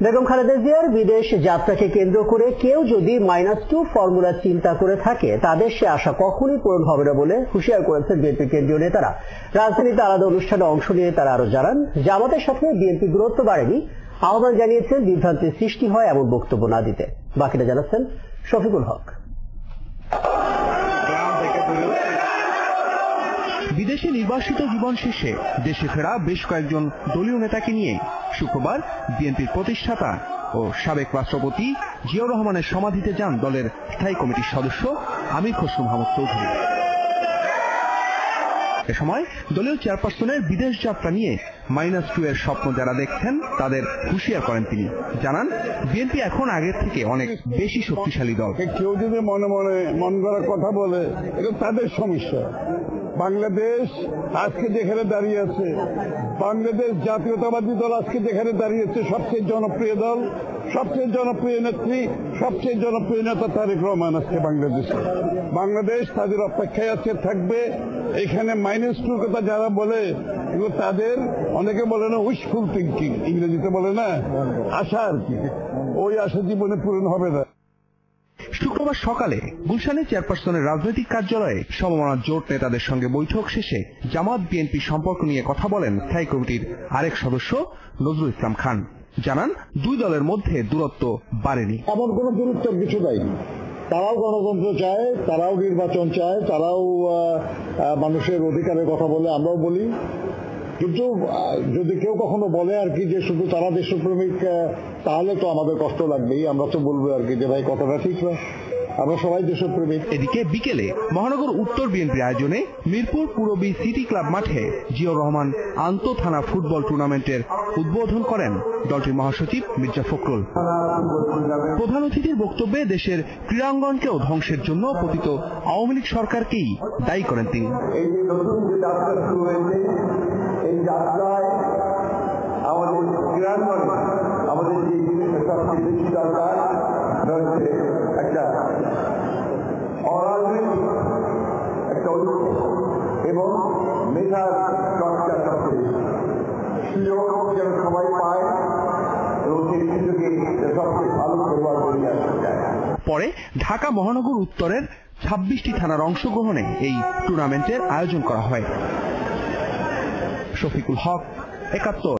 বেগম খালেদা জিয়ার বিদেশ যাত্রাকে কেন্দ্র করে কেউ যদি -2 ফর্মুলা চিন্তা করে থাকে তাদের সে আশা কখনোই পূরণ হবে না বলে হুঁশিয়ার করেছেন বিএনপি কেন্দ্রীয় নেতারা। রাজধানীতে আলাদা অনুষ্ঠানে অংশ নিয়ে তারা আরো জানান, জামাতের সাথে বিএনপি দূরত্ব বাড়েনি, আহ্বান জানিয়েছেন বিভ্রান্তির সৃষ্টি হয় এমন বক্তব্য না দিতে। বাকিটা জানাচ্ছেন শফিকুল হক। বিদেশে নির্বাসিত জীবন শেষে দেশে ফেরা বেশ কয়েকজন দলীয় নেতাকে নিয়ে শুক্রবার বিএনপির প্রতিষ্ঠাতা ও সাবেক রাষ্ট্রপতি জিয়াউর রহমানের সমাধিতে যান দলের স্থায়ী কমিটির সদস্য আমির খসরু মাহমুদ চৌধুরী। এ সময় দলীয় চেয়ারপারসনের বিদেশ যাত্রা নিয়ে -2 এর স্বপ্ন যারা দেখছেন তাদের হুঁশিয়ার করেন তিনি। জানান, বিএনপি এখন আগের থেকে অনেক বেশি শক্তিশালী দল। কেউ যদি মনে মনে মন গড়া কথা বলে, এটা তাদের সমস্যা। বাংলাদেশ আজকে যেখানে দাঁড়িয়ে আছে, বাংলাদেশ জাতীয়তাবাদী দল আজকে যেখানে দাঁড়িয়েছে, সবচেয়ে জনপ্রিয় দল, সবচেয়ে জনপ্রিয় নেত্রী, সবচেয়ে জনপ্রিয় নেতা তারেক রহমান আজকে বাংলাদেশে। বাংলাদেশ তাদের অপেক্ষায় আছে, থাকবে। এখানে -2 কথা যারা বলে, এগুলো তাদের, অনেকে বলে না উইশফুল থিঙ্কিং, ইংরেজিতে বলে না, আশা আর কি। ওই আশা জীবনে পূরণ হবে না। শুক্রবার সকালে গুলশানে চেয়ারপারসনের রাজনৈতিক কার্যালয়ে সমমনা জোট নেতাদের সঙ্গে বৈঠক শেষে জামাত বিএনপি সম্পর্ক নিয়ে কথা বলেন স্থায়ী কমিটির আরেক সদস্য নজরুল ইসলাম খান। জানান, দুই দলের মধ্যে দূরত্ব বাড়েনি। এমন কোন দূরত্ব কিছু নাই। তারাও গণতন্ত্র চায়, তারাও নির্বাচন চায়, তারাও মানুষের অধিকারের কথা বলে, আমরাও বলি। কিন্তু যদি কেউ কখনো বলে আর কি যে শুধু তারা দেশপ্রেমিক, তাহলে তো আমাদের কষ্ট লাগবেই। আমরা তো বলবো আর কি যে ভাই কথাটা ঠিক না, আমরা সবাই দেশপ্রেমিক। এদিকে বিকেলে মহানগর উত্তর বিএনপির আয়োজনে মিরপুর পূরবী সিটি ক্লাব মাঠে জিয়াউর রহমান আন্ত থানা ফুটবল টুর্নামেন্টের উদ্বোধন করেন দলটির মহাসচিব মির্জা ফখরুল। প্রধান অতিথির বক্তব্যে দেশের ক্রীড়াঙ্গনকেও ধ্বংসের জন্য পতিত আওয়ামী লীগ সরকারকেই দায়ী করেন তিনি। এই যে নতুন যে যাত্রা শুরু হয়েছে, এই যাত্রায় আমাদের ক্রীড়াঙ্গনে আমাদের যে জিনিসটা সবচেয়ে বেশি দরকার রয়েছে একটা অরাজনৈতিক একটা ঐক্য এবং মেধার চর্চা সবচেয়ে সুযোগ যেন সবাই পায় এবং সেই সুযোগে সবচেয়ে ভালো পরিবার বলিয়ে আসতে চায়। পরে ঢাকা মহানগর উত্তরের 26টি থানার অংশগ্রহণে এই টুর্নামেন্টের আয়োজন করা হয়। শফিকুল হক, ৭১।